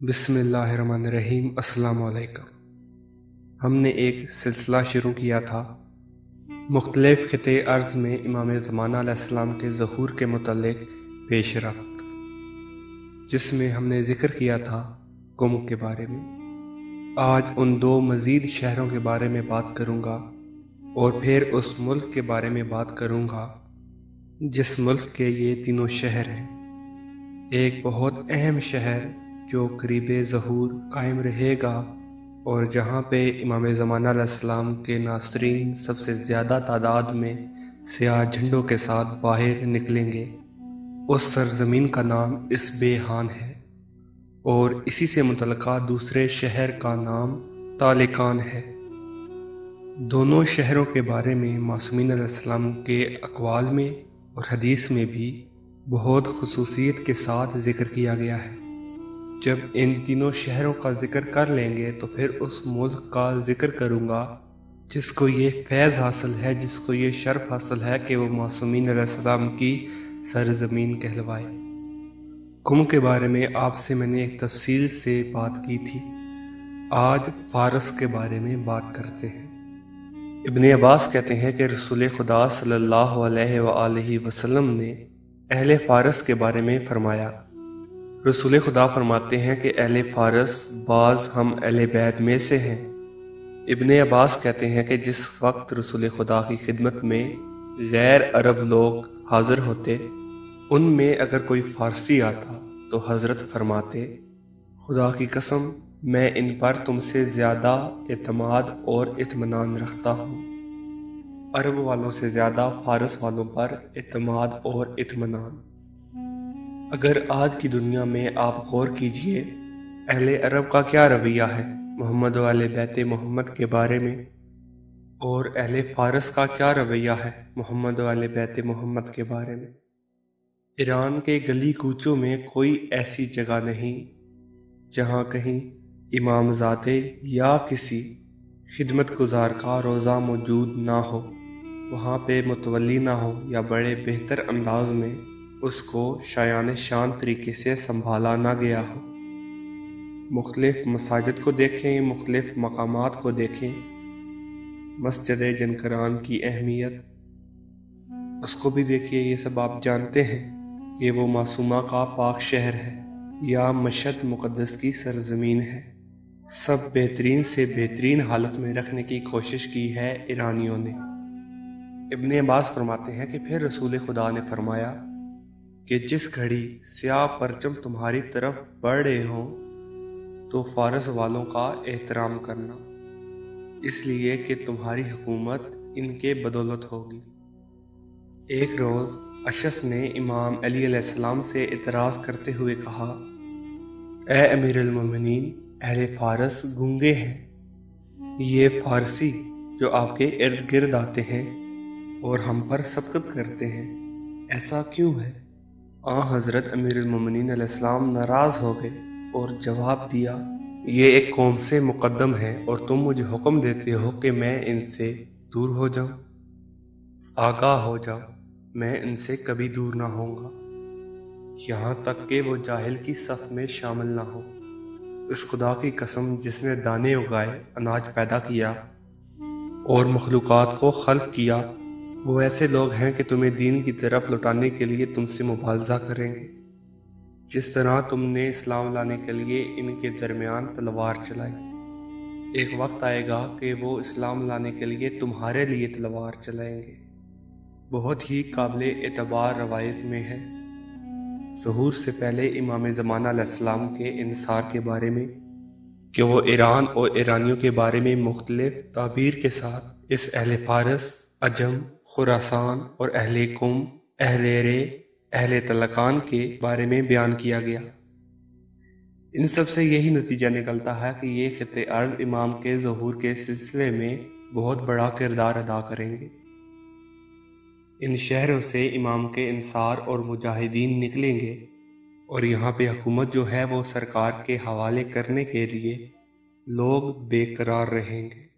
बिस्मिल्लाहिर्रहमानिर्रहीम। अस्सलाम वालेकुम। हमने एक सिलसिला शुरू किया था मुख्तलिफ ख़िते अर्ज़ में इमाम ज़माना अलैहिस्सलाम के ज़हूर के मुतल्लिक़ पेशरफ़्त, जिसमें हमने ज़िक्र किया था कुम के बारे में। आज उन दो मज़ीद शहरों के बारे में बात करूँगा और फिर उस मुल्क के बारे में बात करूँगा जिस मुल्क के ये तीनों शहर हैं। एक बहुत अहम शहर जो करीबे ज़हूर कायम रहेगा और जहाँ पे इमाम ज़माना अलैहिस्सलाम के नासरीन सबसे ज़्यादा तादाद में सियाह झंडों के साथ बाहर निकलेंगे, उस सरज़मीन का नाम इसबेहान है और इसी से मुतल्लिक़ा दूसरे शहर का नाम तालिकान है। दोनों शहरों के बारे में मासूमीन अलैहिस्सलाम के अक़वाल में और हदीस में भी बहुत ख़ुसूसियत के साथ ज़िक्र किया गया है। जब इन तीनों शहरों का ज़िक्र कर लेंगे तो फिर उस मुल्क का ज़िक्र करूँगा जिसको ये फैज़ हासिल है, जिसको ये शर्फ हासिल है कि वो मासूमीन अलैहिस्सलाम की सरज़मीन कहलवाए। कुम के बारे में आपसे मैंने एक तफसील से बात की थी। आज फ़ारस के बारे में बात करते हैं। इब्न अब्बास कहते हैं कि रसूल खुदा सल्लल्लाहु अलैहि वसल्लम ने अहले फ़ारस के बारे में फरमाया। रसूल खुदा फरमाते हैं कि अहले फ़ारस बाज़ हम अहले बैत में से हैं। इब्न अब्बास कहते हैं कि जिस वक्त रसूल खुदा की खिदमत में गैर अरब लोग हाज़िर होते, उनमें अगर कोई फ़ारसी आता तो हज़रत फरमाते, खुदा की कसम मैं इन पर तुमसे ज़्यादा एतमाद और इत्मीनान रखता हूँ। अरब वालों से ज़्यादा फ़ारस वालों पर एतमाद और इत्मीनान। अगर आज की दुनिया में आप गौर कीजिए, अहले अरब का क्या रवैया है मोहम्मद वाले बैत मोहम्मद के बारे में, और अहले फ़ारस का क्या रवैया है मोहम्मद वाले बैत मोहम्मद के बारे में। ईरान के गली कूचों में कोई ऐसी जगह नहीं जहाँ कहीं इमामज़ादे या किसी खिदमत गुजार का रोज़ा मौजूद ना हो, वहाँ पे मुतवल्ली ना हो या बड़े बेहतर अंदाज में उसको शायान शान तरीके से संभाला ना गया हो। मुख्तलिफ मसाजिद को देखें, मुख्तलिफ मकामात को देखें, मस्जिद जनकरान की अहमियत उसको भी देखिए। ये सब आप जानते हैं कि वो मासूमा का पाक शहर है या मशहद मुक़द्दस की सरज़मीन है। सब बेहतरीन से बेहतरीन हालत में रखने की कोशिश की है ईरानियों ने। इब्न अब्बास फरमाते हैं कि फिर रसूल खुदा ने फरमाया कि जिस घड़ी स्याह परचम तुम्हारी तरफ बढ़ रहे हों तो फ़ारस वालों का एहतराम करना, इसलिए कि तुम्हारी हुकूमत इनके बदौलत होगी। एक रोज़ अशस ने इमाम अली अलैहिस्सलाम से इतराज़ करते हुए कहा, ए अमीरुल मोमिनीन, अहले फ़ारस गूंगे हैं। ये फ़ारसी जो आपके इर्द गिर्द आते हैं और हम पर सबकत करते हैं, ऐसा क्यों है? हज़रत अमीरुल मोमिनीन अलैहिस्सलाम नाराज़ हो गए और जवाब दिया, ये एक कौम से मुक़द्दम है और तुम मुझे हुक्म देते हो कि मैं इनसे दूर हो जाऊं। आगाह हो जाओ, मैं इनसे कभी दूर ना होऊंगा, यहाँ तक कि वो जाहिल की सफ़ में शामिल ना हो। इस खुदा की कसम जिसने दाने उगाए, अनाज पैदा किया और मखलूक़ात को खल्क़ किया, वो ऐसे लोग हैं कि तुम्हें दीन की तरफ लौटाने के लिए तुमसे मुबालजा करेंगे, जिस तरह तुमने इस्लाम लाने के लिए इनके दरमियान तलवार चलाई। एक वक्त आएगा कि वो इस्लाम लाने के लिए तुम्हारे लिए तलवार चलाएंगे। बहुत ही काबिल एतबार रवायत में है ज़हूर से पहले इमाम ज़माना अलैहिस्सलाम के इंसार के बारे में कि वो ईरान और ईरानियों के बारे में मुख्तलिफ ताबीर के साथ इस अहले फ़ारस, अजम, खुरासान और अहले कुम, अहले रे, अहले तलकान के बारे में बयान किया गया। इन सब से यही नतीजा निकलता है कि ये ख़िते अर्ज़ इमाम के ज़हूर के सिलसिले में बहुत बड़ा किरदार अदा करेंगे। इन शहरों से इमाम के इंसार और मुजाहिदीन निकलेंगे और यहाँ पे हुकूमत जो है वो सरकार के हवाले करने के लिए लोग बेकरार रहेंगे।